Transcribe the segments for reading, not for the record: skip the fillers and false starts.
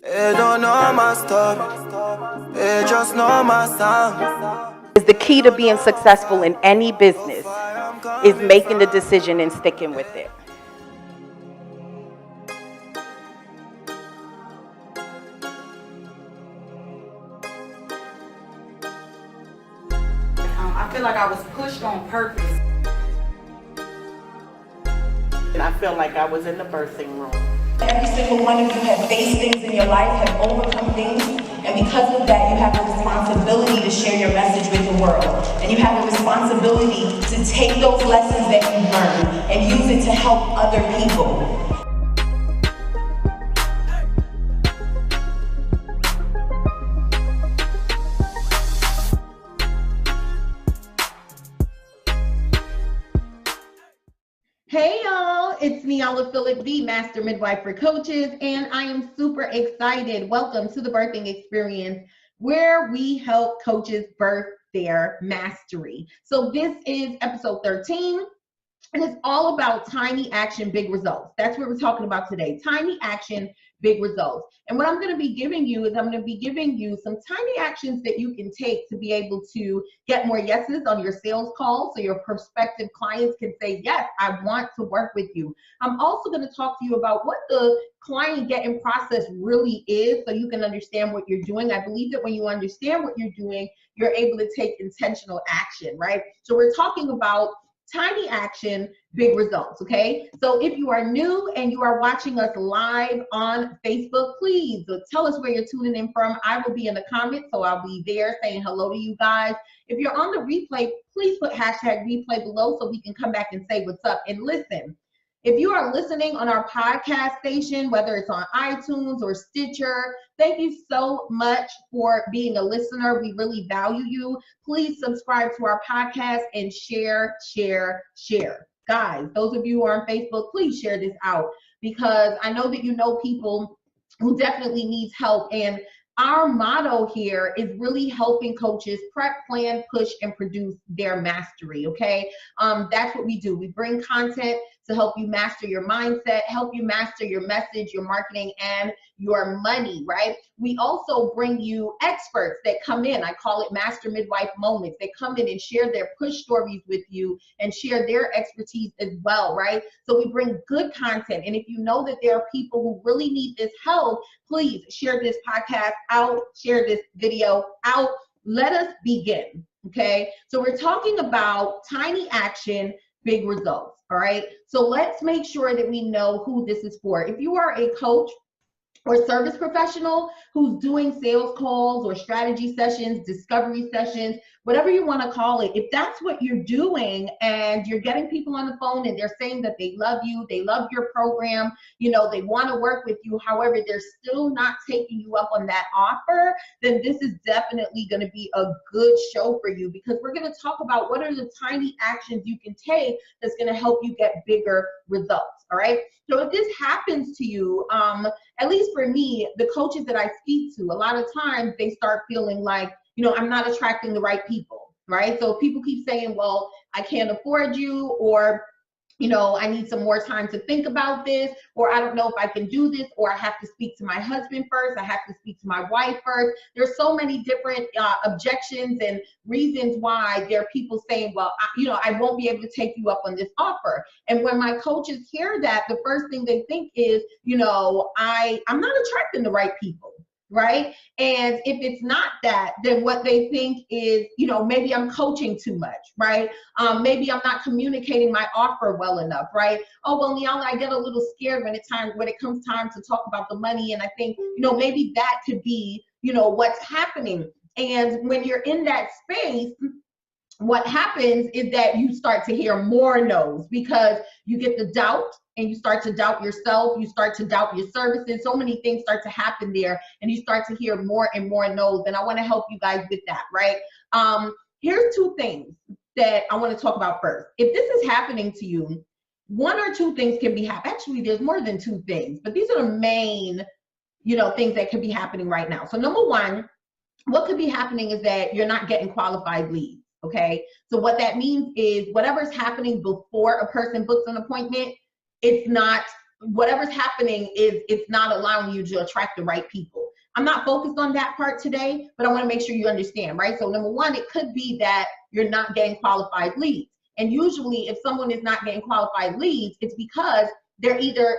They don't know my story, they just know my sound. Is the key to being successful in any business is making the decision and sticking with it. I feel like I was pushed on purpose. And I feel like I was in the birthing room. Every single one of you have faced things in your life, have overcome things, and because of that, you have a responsibility to share your message with the world. And you have a responsibility to take those lessons that you've learned and use it to help other people. Hey y'all, it's me, Olive Phillip, the Master Midwife for Coaches, and I am super excited. Welcome to the Birthing Experience, where we help coaches birth their mastery. So this is episode 13, and it's all about tiny action, big results. That's what we're talking about today. Tiny action, big results. And what I'm going to be giving you is I'm going to be giving you some tiny actions that you can take to be able to get more yeses on your sales calls so your prospective clients can say, yes, I want to work with you. I'm also going to talk to you about what the client getting process really is so you can understand what you're doing. I believe that when you understand what you're doing, you're able to take intentional action, right? So we're talking about tiny action, big results, okay? So if you are new and you are watching us live on Facebook, please tell us where you're tuning in from. I will be in the comments, so I'll be there saying hello to you guys. If you're on the replay, please put hashtag replay below so we can come back and say what's up. And listen, if you are listening on our podcast station, whether it's on iTunes or Stitcher, thank you so much for being a listener. We really value you. Please subscribe to our podcast and share. Guys, those of you who are on Facebook, please share this out because I know that you know people who definitely needs help. And our motto here is really helping coaches prep, plan, push, and produce their mastery, okay? That's what we do. We bring content to help you master your mindset, help you master your message, your marketing, and your money, right? We also bring you experts that come in. I call it Master Midwife Moments. They come in and share their push stories with you and share their expertise as well, right? So we bring good content. And if you know that there are people who really need this help, please share this podcast out, share this video out. Let us begin, okay? So we're talking about tiny action, big results. All right, so let's make sure that we know who this is for. If you are a coach or service professional who's doing sales calls or strategy sessions, discovery sessions, whatever you want to call it, if that's what you're doing and you're getting people on the phone and they're saying that they love you, they love your program, you know, they want to work with you, however, they're still not taking you up on that offer, then this is definitely going to be a good show for you because we're going to talk about what are the tiny actions you can take that's going to help you get bigger results. All right. So if this happens to you, at least for me, the coaches that I speak to, a lot of times they start feeling like, you know, I'm not attracting the right people, right? So people keep saying, well, I can't afford you, or, you know, I need some more time to think about this, or I don't know if I can do this, or I have to speak to my husband first, I have to speak to my wife first. There's so many different objections and reasons why there are people saying, well, I won't be able to take you up on this offer. And when my coaches hear that, the first thing they think is, I'm not attracting the right people. Right. And if it's not that, then what they think is, maybe I'm coaching too much. Right. Maybe I'm not communicating my offer well enough. Right. Oh, well, Neala, I get a little scared when it comes time to talk about the money. And I think, maybe that could be, what's happening. And when you're in that space, what happens is that you start to hear more no's because you get the doubt and you start to doubt yourself, you start to doubt your services, so many things start to happen there and you start to hear more and more no's. And I want to help you guys with that, right? Here's two things that I want to talk about first. If this is happening to you, one or two things can be happening. Actually, there's more than two things, but these are the main, things that could be happening right now. So number one, what could be happening is that you're not getting qualified leads. Okay, so what that means is whatever's happening before a person books an appointment, it's not whatever's happening is it's not allowing you to attract the right people. I'm not focused on that part today, but I want to make sure you understand, right? So number one, it could be that you're not getting qualified leads. And usually if someone is not getting qualified leads, it's because they're either,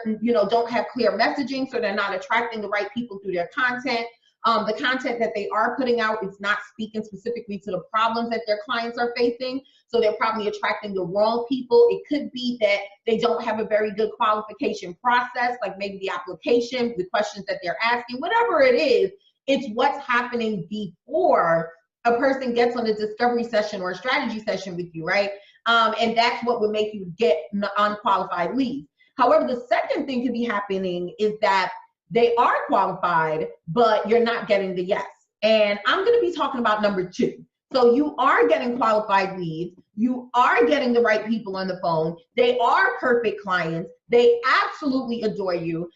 don't have clear messaging, so they're not attracting the right people through their content. The content that they are putting out is not speaking specifically to the problems that their clients are facing. So they're probably attracting the wrong people. It could be that they don't have a very good qualification process, like maybe the application, the questions that they're asking, whatever it is, it's what's happening before a person gets on a discovery session or a strategy session with you, right? And that's what would make you get unqualified leads. However, the second thing could be happening is that they are qualified, but you're not getting the yes. And I'm going to be talking about number two. So you are getting qualified leads. You are getting the right people on the phone. They are perfect clients. They absolutely adore you.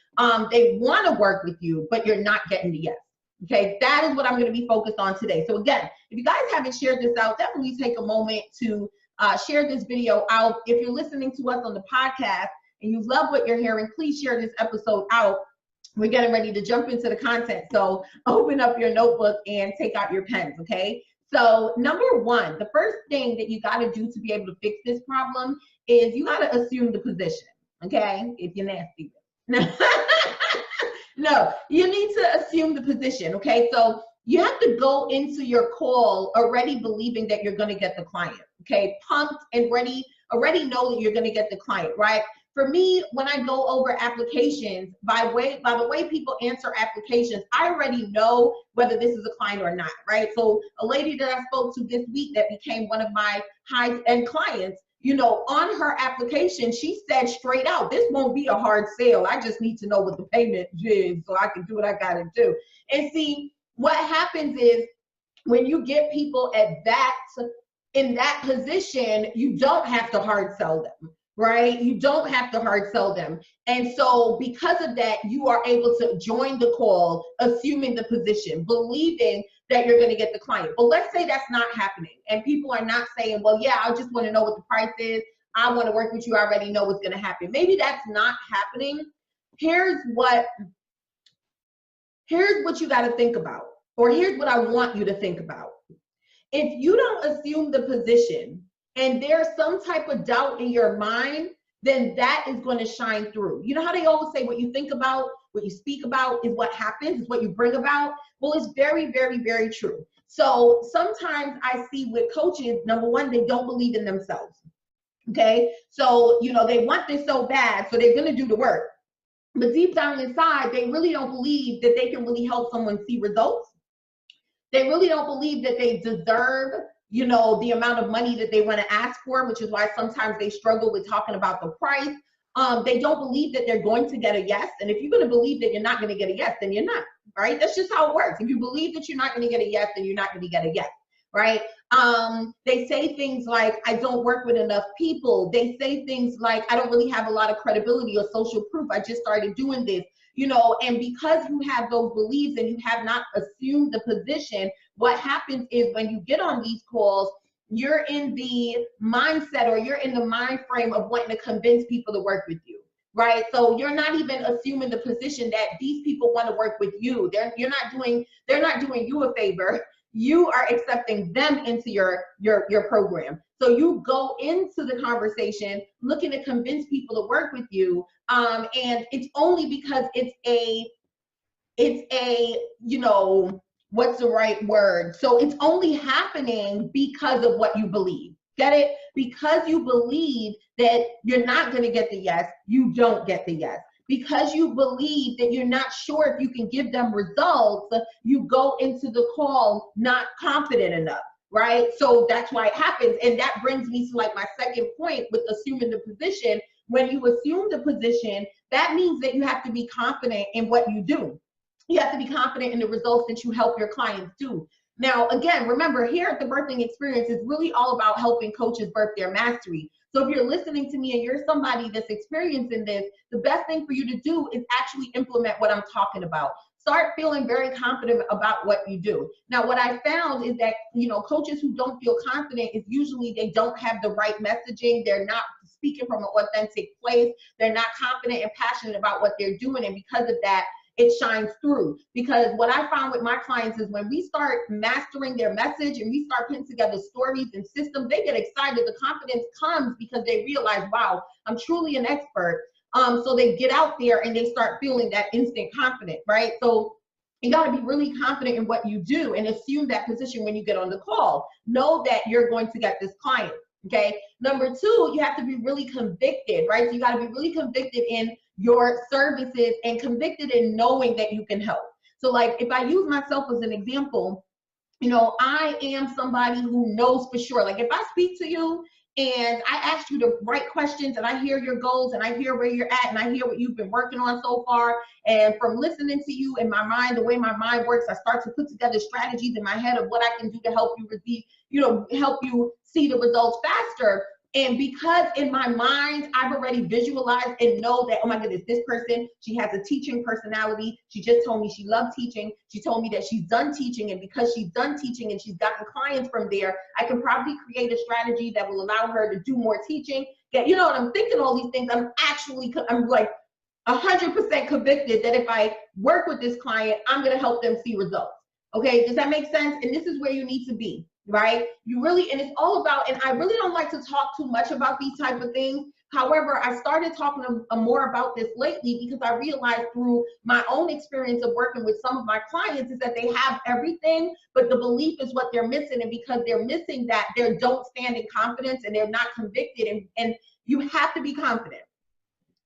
They want to work with you, but you're not getting the yes. Okay, that is what I'm going to be focused on today. So again, if you guys haven't shared this out, definitely take a moment to share this video out. If you're listening to us on the podcast and you love what you're hearing, please share this episode out. We're getting ready to jump into the content. So open up your notebook and take out your pens, okay? So number one, the first thing that you got to do to be able to fix this problem is you got to assume the position, okay? If you're nasty. No, you need to assume the position, okay? So you have to go into your call already believing that you're going to get the client, okay? Pumped and ready, already know that you're going to get the client, right? For me, when I go over applications, by the way people answer applications, I already know whether this is a client or not, right? So a lady that I spoke to this week that became one of my high-end clients, on her application, she said straight out, this won't be a hard sale. I just need to know what the payment is so I can do what I got to do. And see, what happens is when you get people in that position, you don't have to hard sell them. Right? You don't have to hard sell them. And so because of that, you are able to join the call, assuming the position, believing that you're going to get the client. But let's say that's not happening and people are not saying, well, yeah, I just want to know what the price is. I want to work with you. I already know what's going to happen. Maybe that's not happening. Here's what you got to think about, or here's what I want you to think about. If you don't assume the position, and there's some type of doubt in your mind, then that is going to shine through. You know how they always say what you think about, what you speak about is what happens, is what you bring about? Well, it's very, very, very true. So sometimes I see with coaches, number one, they don't believe in themselves. Okay. So, they want this so bad, so they're going to do the work. But deep down inside, they really don't believe that they can really help someone see results. They really don't believe that they deserve the amount of money that they want to ask for, which is why sometimes they struggle with talking about the price. They don't believe that they're going to get a yes. And if you're going to believe that you're not going to get a yes, then you're not, right? That's just how it works. If you believe that you're not going to get a yes, then you're not going to get a yes, right? They say things like, I don't work with enough people. They say things like, I don't really have a lot of credibility or social proof. I just started doing this. And because you have those beliefs and you have not assumed the position, what happens is when you get on these calls, you're in the mindset or you're in the mind frame of wanting to convince people to work with you, right? So you're not even assuming the position that these people want to work with you. They're not doing you a favor. You are accepting them into your program. So you go into the conversation looking to convince people to work with you. And it's only because it's a, what's the right word? So it's only happening because of what you believe. Get it? Because you believe that you're not going to get the yes, you don't get the yes. Because you believe that you're not sure if you can give them results, you go into the call not confident enough, right? So that's why it happens. And that brings me to like my second point with assuming the position. When you assume the position, that means that you have to be confident in what you do. You have to be confident in the results that you help your clients do. Now, again, remember, here at the Birthing Experience, it's really all about helping coaches birth their mastery. So if you're listening to me and you're somebody that's experiencing this, the best thing for you to do is actually implement what I'm talking about. Start feeling very confident about what you do. Now, what I found is that, coaches who don't feel confident is usually they don't have the right messaging. They're not speaking from an authentic place. They're not confident and passionate about what they're doing. And because of that, it shines through. Because what I found with my clients is when we start mastering their message and we start putting together stories and systems, they get excited. The confidence comes because they realize, wow, I'm truly an expert. So they get out there and they start feeling that instant confidence, right? So you got to be really confident in what you do and assume that position when you get on the call. Know that you're going to get this client, okay? Number two, you have to be really convicted, right? So you got to be really convicted in your services and convicted in knowing that you can help. So like if I use myself as an example, you know, I am somebody who knows for sure. Like if I speak to you and I ask you the right questions and I hear your goals and I hear where you're at and I hear what you've been working on so far, and from listening to you in my mind, the way my mind works, I start to put together strategies in my head of what I can do to help you receive, you know, help you see the results faster. And because in my mind, I've already visualized and know that, oh my goodness, this person, she has a teaching personality. She just told me she loved teaching. She told me that she's done teaching. And because she's done teaching and she's gotten clients from there, I can probably create a strategy that will allow her to do more teaching. Yeah, you know what, I'm thinking all these things. I'm like 100% convicted that if I work with this client, I'm going to help them see results. Okay, does that make sense? And this is where you need to be, right? You really, and it's all about, and I really don't like to talk too much about these type of things. However, I started talking more about this lately because I realized through my own experience of working with some of my clients is that they have everything, but the belief is what they're missing. And because they're missing that, they don't stand in confidence and they're not convicted. And you have to be confident.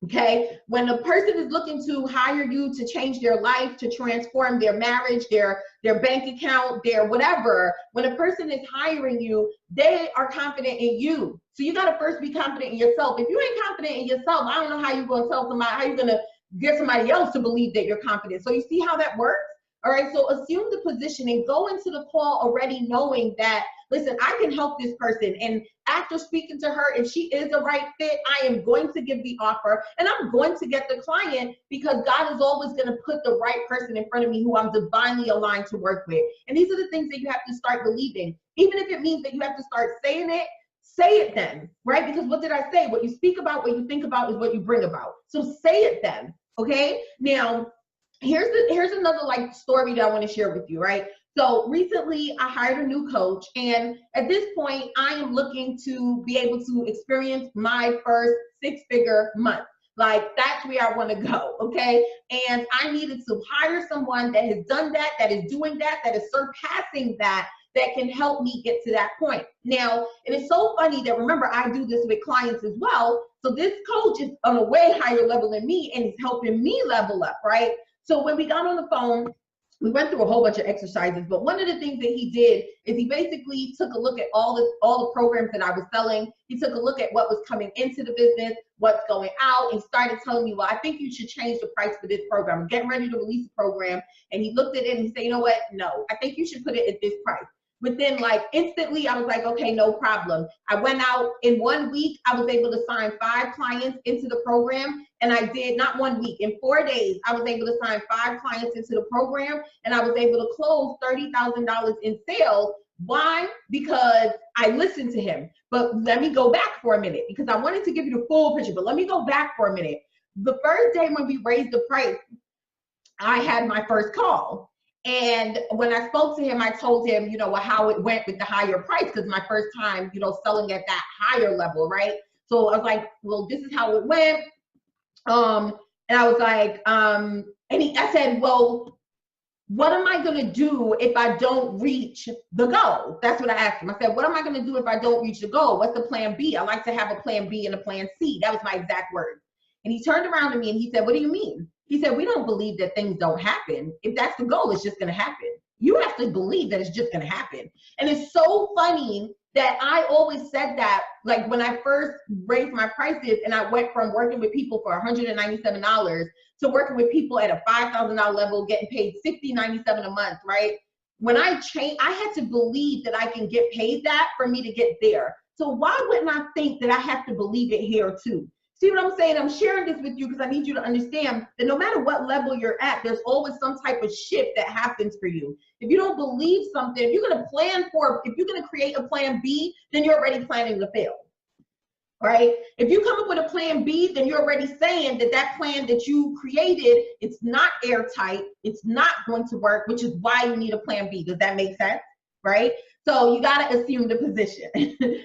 Okay, when a person is looking to hire you to change their life, to transform their marriage, their bank account, their whatever, when a person is hiring you, they are confident in you. So you got to first be confident in yourself. If you ain't confident in yourself, I don't know how you're going to tell somebody, how you're going to get somebody else to believe that you're confident. So you see how that works? All right, so assume the position and go into the call already knowing that, listen, I can help this person. And after speaking to her, if she is the right fit, I am going to give the offer and I'm going to get the client because God is always going to put the right person in front of me who I'm divinely aligned to work with. And these are the things that you have to start believing. Even if it means that you have to start saying it, say it then, right? Because what did I say? What you speak about, what you think about is what you bring about. So say it then, okay? Now, here's another like story that I want to share with you, right? So recently I hired a new coach, and at this point I am looking to be able to experience my first six-figure month. Like that's where I want to go, okay? And I needed to hire someone that has done that, that is doing that, that is surpassing that, that can help me get to that point. Now, it is so funny that, remember, I do this with clients as well. So this coach is on a way higher level than me and is helping me level up, right? So when we got on the phone, we went through a whole bunch of exercises, but one of the things that he did is he basically took a look at all the programs that I was selling. He took a look at what was coming into the business, what's going out, and started telling me, well, I think you should change the price for this program. I'm getting ready to release a program. And he looked at it and he said, you know what? No, I think you should put it at this price. Within like instantly, I was like, okay, no problem. I went out in 1 week. I was able to sign 5 clients into the program. And I did, not 1 week, in 4 days, I was able to sign 5 clients into the program. And I was able to close $30,000 in sales. Why? Because I listened to him. But let me go back for a minute because I wanted to give you the full picture. But let me go back for a minute. The first day when we raised the price, I had my first call. And when I spoke to him, I told him, you know, how it went with the higher price, because my first time, you know, selling at that higher level, right? So I was like, well, this is how it went. And I was like, I said, well, what am I going to do if I don't reach the goal? That's what I asked him. I said, what am I going to do if I don't reach the goal? What's the plan B? I like to have a plan B and a plan C. That was my exact word. And he turned around to me and he said, what do you mean? He said, we don't believe that things don't happen. If that's the goal, it's just going to happen. You have to believe that it's just going to happen. And it's so funny that I always said that, like when I first raised my prices and I went from working with people for $197 to working with people at a $5,000 level, getting paid $60.97 a month, right? When I changed, I had to believe that I can get paid that for me to get there. So why wouldn't I think that I have to believe it here too? See what I'm saying? I'm sharing this with you because I need you to understand that no matter what level you're at, there's always some type of shift that happens for you. If you don't believe something, if you're going to plan for, if you're going to create a plan B, then you're already planning to fail. right? If you come up with a plan B, then you're already saying that that plan that you created, it's not airtight, it's not going to work, which is why you need a plan B. Does that make sense? Right? So you got to assume the position.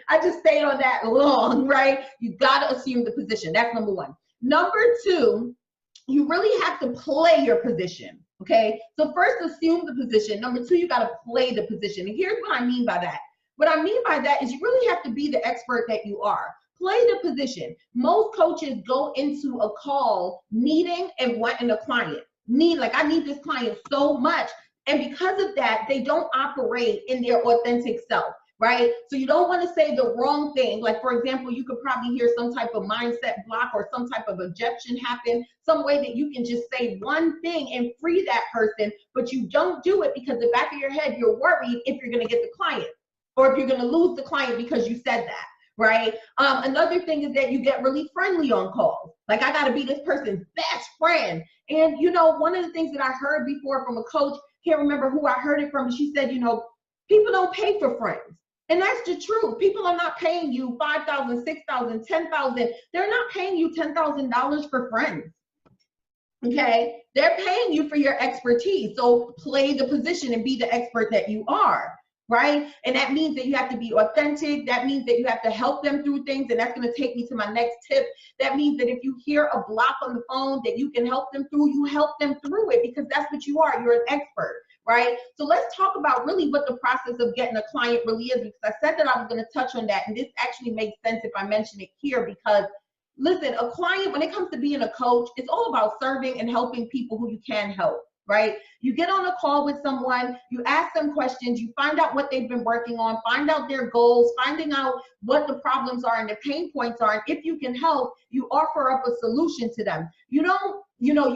I just stayed on that long, right? You got to assume the position. That's number one. Number two, you really have to play your position. Okay, so first assume the position. Number two, you got to play the position. And here's what I mean by that. What I mean by that is you really have to be the expert that you are. Play the position. Most coaches go into a call needing and wanting a client. I need this client so much. And because of that, they don't operate in their authentic self, right? So you don't want to say the wrong thing. Like, for example, you could probably hear some type of mindset block or some type of objection happen, some way that you can just say one thing and free that person, but you don't do it because the back of your head, you're worried if you're going to get the client or if you're going to lose the client because you said that. Right. Another thing is that you get really friendly on calls. Like, I got to be this person's best friend. And, one of the things that I heard before from a coach, can't remember who I heard it from, she said, people don't pay for friends. And that's the truth. People are not paying you $5,000, $6,000, $10,000. They're not paying you $10,000 for friends. Okay. They're paying you for your expertise. So play the position and be the expert that you are. Right? And that means that you have to be authentic. That means that you have to help them through things. And that's going to take me to my next tip. That means that if you hear a block on the phone that you can help them through, you help them through it because that's what you are. You're an expert, right? So let's talk about really what the process of getting a client really is, because I said that I was going to touch on that. And this actually makes sense if I mention it here because, listen, a client, when it comes to being a coach, it's all about serving and helping people who you can help. Right? You get on a call with someone, you ask them questions, you find out what they've been working on, find out their goals, finding out what the problems are and the pain points are. And if you can help, you offer up a solution to them. You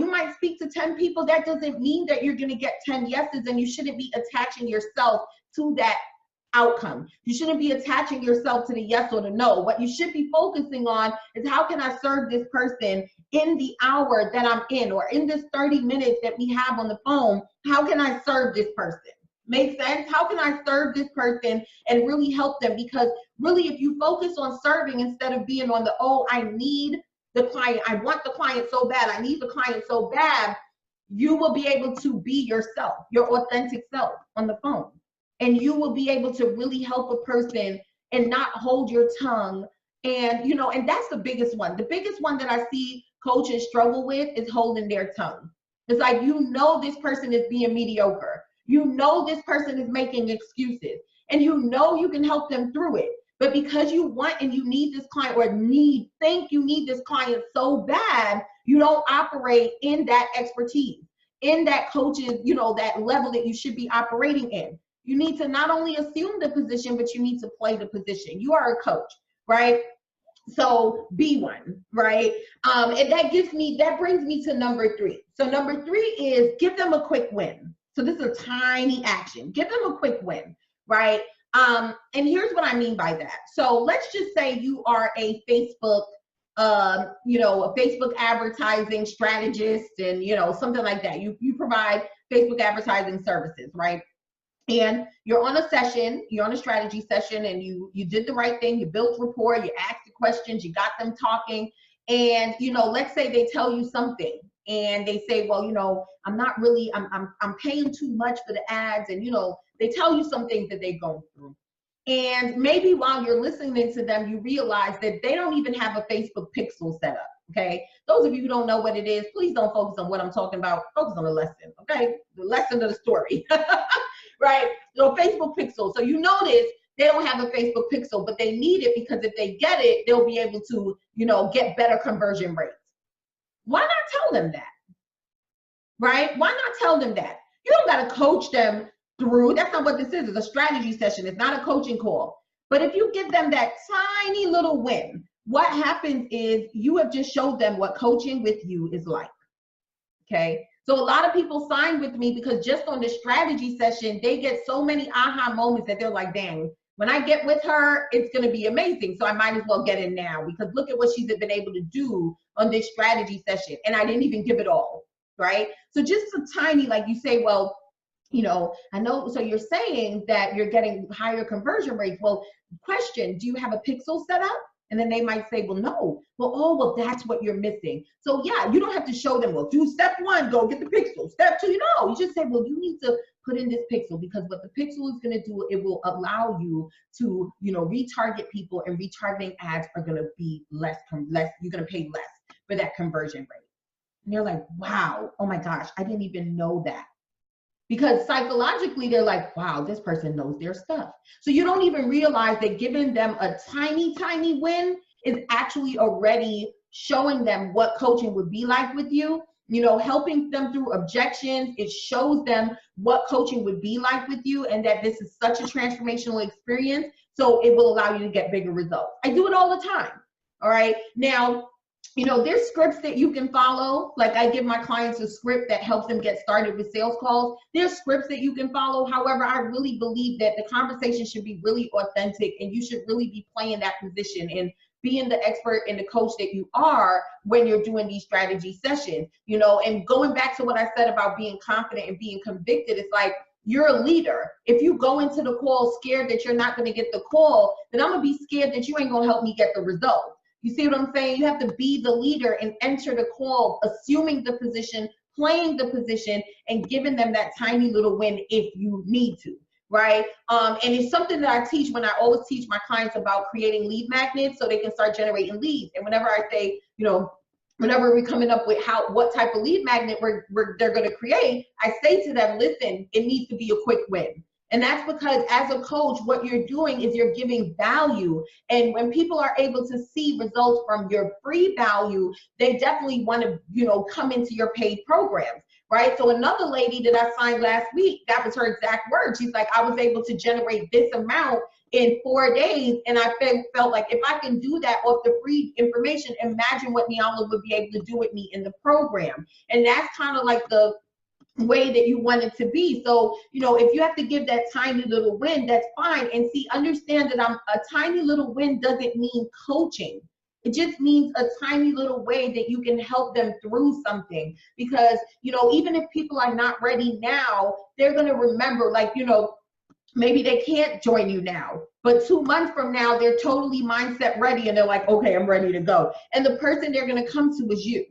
might speak to 10 people. That doesn't mean that you're going to get 10 yeses, and you shouldn't be attaching yourself to that outcome. You shouldn't be attaching yourself to the yes or the no. What you should be focusing on is, how can I serve this person in the hour that I'm in, or in this 30 minutes that we have on the phone? How can I serve this person? Make sense? How can I serve this person and really help them? Because really, if you focus on serving instead of being on the, oh, I need the client, I want the client so bad, I need the client so bad, you will be able to be yourself, your authentic self on the phone. And you will be able to really help a person and not hold your tongue. And, and that's the biggest one. The biggest one that I see coaches struggle with is holding their tongue. It's like, this person is being mediocre. This person is making excuses. And you can help them through it. But because you want and you need this client, or think you need this client so bad, you don't operate in that expertise, in that coaches, that level that you should be operating in. You need to not only assume the position, but you need to play the position. You are a coach, right? So be one, right? And that brings me to number three. So number three is give them a quick win. So this is a tiny action. Give them a quick win, right? And here's what I mean by that. So let's just say you are a Facebook, a Facebook advertising strategist, and something like that. You provide Facebook advertising services, right? And you're on a session, you're on a strategy session, and you did the right thing, you built rapport, you asked the questions, you got them talking, and let's say they tell you something, and they say, well, I'm not really, I'm paying too much for the ads, and they tell you some things that they're going through. And maybe while you're listening to them, you realize that they don't even have a Facebook pixel set up. Okay, those of you who don't know what it is, please don't focus on what I'm talking about. Focus on the lesson. Okay, the lesson of the story. Right? Facebook pixel. So notice they don't have a Facebook pixel, but they need it because if they get it, they'll be able to, get better conversion rates. Why not tell them that? Right? Why not tell them that? You don't got to coach them through. That's not what this is. It's a strategy session. It's not a coaching call. But if you give them that tiny little win, what happens is you have just showed them what coaching with you is like. Okay. So a lot of people sign with me because just on the strategy session, they get so many aha moments that they're like, dang, when I get with her, it's going to be amazing. So I might as well get in now because look at what she's been able to do on this strategy session. And I didn't even give it all. Right. So just a tiny, like you say, well, I know, so you're saying that you're getting higher conversion rates. Well, question, do you have a pixel set up? And then they might say, well, no. Well, that's what you're missing. So yeah, you don't have to show them, well, do step 1, go get the pixel. Step 2, no. You just say, well, you need to put in this pixel, because what the pixel is going to do, it will allow you to, retarget people, and retargeting ads are going to be less, you're going to pay less for that conversion rate. And they're like, wow, oh my gosh, I didn't even know that. Because psychologically, they're like, wow, this person knows their stuff. So you don't even realize that giving them a tiny, tiny win is actually already showing them what coaching would be like with you. Helping them through objections, it shows them what coaching would be like with you, and that this is such a transformational experience. So it will allow you to get bigger results. I do it all the time. All right. Now, there's scripts that you can follow. Like, I give my clients a script that helps them get started with sales calls. There's scripts that you can follow. However, I really believe that the conversation should be really authentic, and you should really be playing that position and being the expert and the coach that you are when you're doing these strategy sessions, and going back to what I said about being confident and being convicted, it's like, you're a leader. If you go into the call scared that you're not going to get the call, then I'm going to be scared that you ain't going to help me get the result. You see what I'm saying? You have to be the leader and enter the call, assuming the position, playing the position, and giving them that tiny little win if you need to, right? And it's something that I teach when I always teach my clients about creating lead magnets so they can start generating leads. And whenever I say, whenever we're coming up with what type of lead magnet they're going to create, I say to them, listen, it needs to be a quick win. And that's because as a coach, what you're doing is you're giving value. And when people are able to see results from your free value, they definitely want to, come into your paid programs, right? So another lady that I signed last week, that was her exact word. She's like, I was able to generate this amount in 4 days. And I felt like if I can do that off the free information, imagine what Niala would be able to do with me in the program. And that's kind of like the way that you want it to be. So, if you have to give that tiny little win, that's fine. And see, understand that a tiny little win doesn't mean coaching. It just means a tiny little way that you can help them through something. Because, even if people are not ready now, they're going to remember, like, maybe they can't join you now, but 2 months from now, they're totally mindset ready, and they're like, okay, I'm ready to go. And the person they're going to come to is you.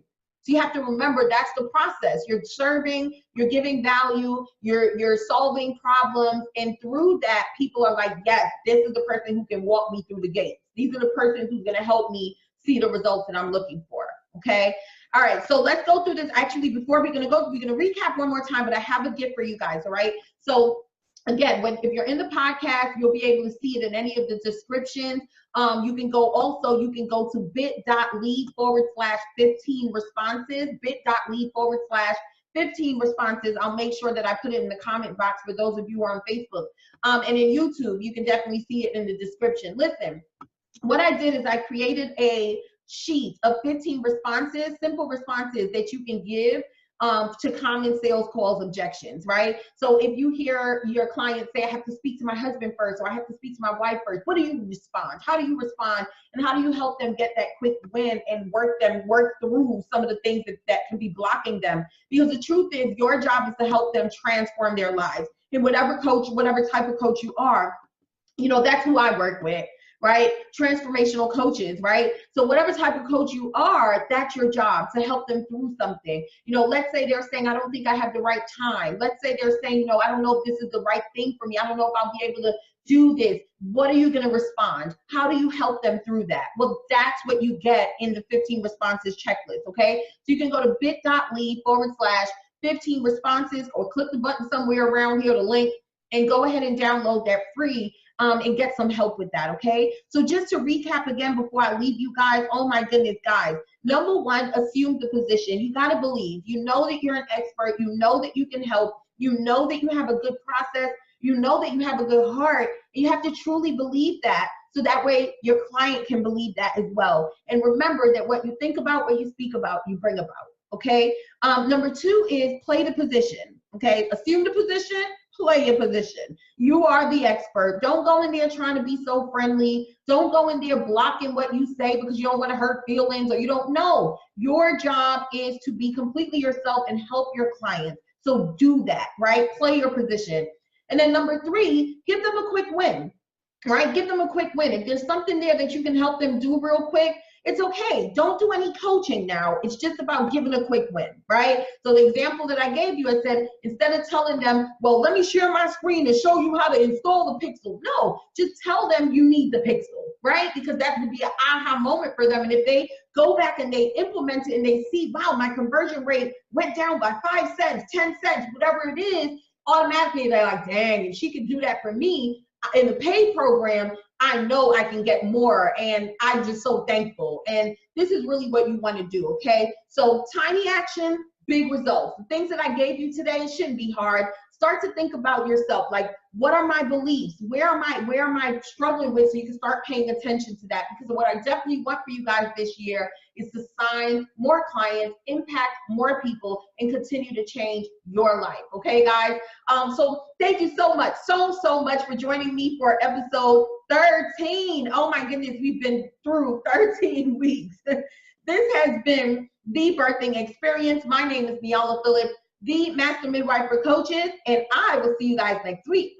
So you have to remember, that's the process. You're serving, you're giving value, you're solving problems, and through that, people are like, yes, this is the person who can walk me through the gates. These are the person who's going to help me see the results that I'm looking for. Okay. All right. So let's go through this. Actually, before we're going to recap one more time, but I have a gift for you guys. All right. So again, if you're in the podcast, you'll be able to see it in any of the descriptions. You can go to bit.ly/15 responses, bit.ly/15 responses. I'll make sure that I put it in the comment box for those of you who are on Facebook. And in YouTube, you can definitely see it in the description. Listen, what I did is I created a sheet of 15 responses, simple responses that you can give to common sales calls objections, right? So if you hear your client say, I have to speak to my husband first, or I have to speak to my wife first, what do you respond? How do you respond? And how do you help them get that quick win and work through some of the things that can be blocking them? Because the truth is, your job is to help them transform their lives. And whatever type of coach you are, that's who I work with. Right? Transformational coaches, right? So whatever type of coach you are, that's your job, to help them through something. Let's say they're saying, I don't think I have the right time. Let's say they're saying, I don't know if this is the right thing for me. I don't know if I'll be able to do this. What are you going to respond? How do you help them through that? Well, that's what you get in the 15 responses checklist, okay? So you can go to bit.ly/15 responses, or click the button somewhere around here, the link, and go ahead and download that free and get some help with that, okay? So just to recap again before I leave you guys, oh my goodness, guys. Number one, assume the position. You gotta believe. You know that you're an expert. You know that you can help. You know that you have a good process. You know that you have a good heart. And you have to truly believe that, so that way your client can believe that as well. And remember that what you think about, what you speak about, you bring about, okay? Number two is play the position, okay? Assume the position. Play your position. You are the expert. Don't go in there trying to be so friendly. Don't go in there blocking what you say because you don't want to hurt feelings, or you don't know. Your job is to be completely yourself and help your clients. So do that, right? Play your position. And then number three, give them a quick win. right? Give them a quick win. If there's something there that you can help them do real quick, it's okay. Don't do any coaching now. It's just about giving a quick win, right? So the example that I gave you, I said, instead of telling them, well, let me share my screen and show you how to install the Pixel. No, just tell them you need the Pixel, right? Because that would be an aha moment for them. And if they go back and they implement it and they see, wow, my conversion rate went down by 5 cents, 10 cents, whatever it is, automatically they're like, dang, if she could do that for me in the paid program, I know I can get more, and I'm just so thankful. And this is really what you want to do, okay? So tiny action, big results. The things that I gave you today shouldn't be hard. Start to think about yourself, like, what are my beliefs? Where am I struggling with? So you can start paying attention to that, because what I definitely want for you guys this year is to sign more clients, impact more people, and continue to change your life. Okay, guys? So thank you so much, so much for joining me for episode 13. Oh my goodness, we've been through 13 weeks. This has been the birthing experience. My name is Niala Phillips, the Master Midwife for Coaches, and I will see you guys next week.